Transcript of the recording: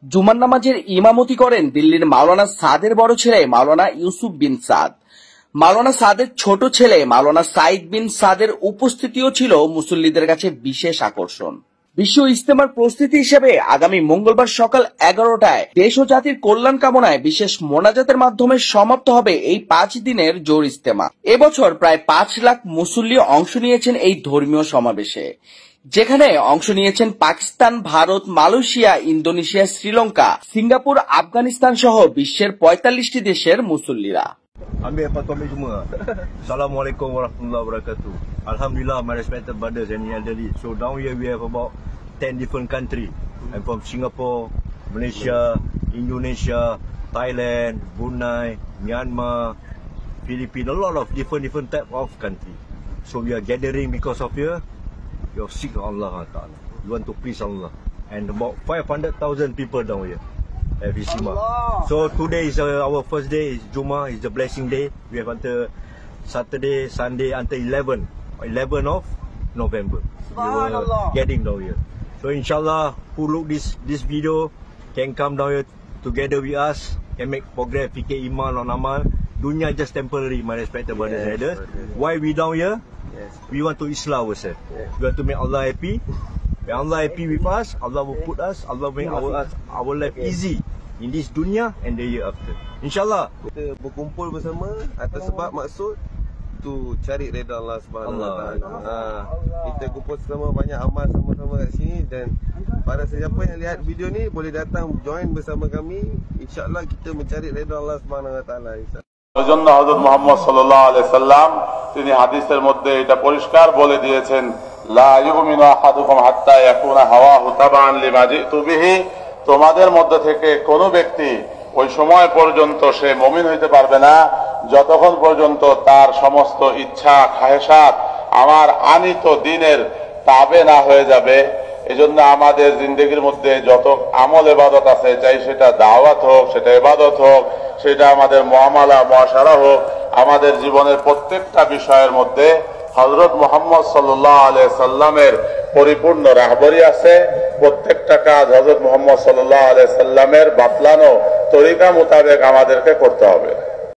জুমার নামাজের ইমামতি করেন দিল্লির মাওলানা সাদের বড় ছেলে মাওলানা ইউসুফ বিন সাদ। মাওলানা সাদের ছোট ছেলে মাওলানা সাইদ বিন সাদের উপস্থিতিও ছিল মুসল্লিদের কাছে বিশেষ আকর্ষণ। বিশ্ব ইজতেমার প্রস্তুতি হিসেবে আগামী মঙ্গলবার সকাল 11টায় দেশ ও জাতির কল্যাণ কামনায় বিশেষ মোনাজাতের মাধ্যমে সমাপ্ত হবে এই 5 দিনের জোর ইজতেমা। এবছর প্রায় 5 লাখ মুসল্লি অংশ নিয়েছেন এই ধর্মীয় সমাবেশে, যেখানে অংশ নিয়েছেন Pakistan, Bharat, Malaysia, Indonesia, Sri Lanka, Singapore, Afghanistan সহ বিশ্বের 45টি দেশের মুসল্লিরা। Ambil apa kami semua. Assalamualaikum warahmatullahi wabarakatuh. Alhamdulillah, my respected brothers and elderly. So down here we have about 10 different countries. I'm from Singapore, Malaysia, Indonesia, Thailand, Brunei, Myanmar, Philippines, a lot of different type of country. So we are gathering because of here. We are seek Allah Ta'ala. We want to please Allah. And about 500,000 people down here. Every Sima. So today is our first day. Is Jummah, is the blessing day. We have until Saturday, Sunday until 11 of November. We were getting down here. So inshallah, who look this video can come down here together with us. Can make progress. Fikir iman on amal. Dunya just temporary, my respected brothers and elders. Why we down here? We want to Islam ourselves. We want to make Allah happy. When Allah happy with us, Allah will put us, Allah will make our life easy in this dunya and the year after. InsyaAllah. Kita berkumpul bersama atas sebab maksud tu cari redha Allah Subhanahu Wa Taala. Kita kumpul sama, banyak amal sama-sama kat sini, dan para sesiapa yang lihat video ni boleh datang join bersama kami. InsyaAllah kita mencari redha Allah Subhanahu Wa Taala. ওইজন্য হযরত মুহাম্মদ সাল্লাল্লাহু আলাইহি সাল্লাম তিনি হাদিসের মধ্যে এটা পরিষ্কার বলে দিয়েছেন, লা ইউমিনু আহাদুকুম হাত্তা ইয়াকুনা হাওয়াহু তাবান লিমা জিতু বিহি। তোমাদের মধ্যে থেকে কোন ব্যক্তি ওই সময় পর্যন্ত সে মুমিন হইতে পারবে না যতক্ষণ পর্যন্ত তার সমস্ত ইচ্ছা খাহেশাত আমার আনিত দ্বীনের তাবে না হয়ে যাবে। এজন্য আমাদের জিন্দেগির মধ্যে যত আমল ইবাদত আছে, চাই সেটা দাওয়াত হোক, সেটা ইবাদত হোক, সেটা আমাদের মুআমালা মুআশারা হোক, আমাদের জীবনের প্রত্যেকটা বিষয়ের মধ্যে হযরত মুহাম্মদ সাল্লাল্লাহু আলাইহি সাল্লামের পরিপূর্ণ রাহবরি আছে। প্রত্যেকটা কাজ হযরত মুহাম্মদ সাল্লাল্লাহু আলাইহি সাল্লামের বাতলানো তরিকা মোতাবেক আমাদেরকে করতে হবে।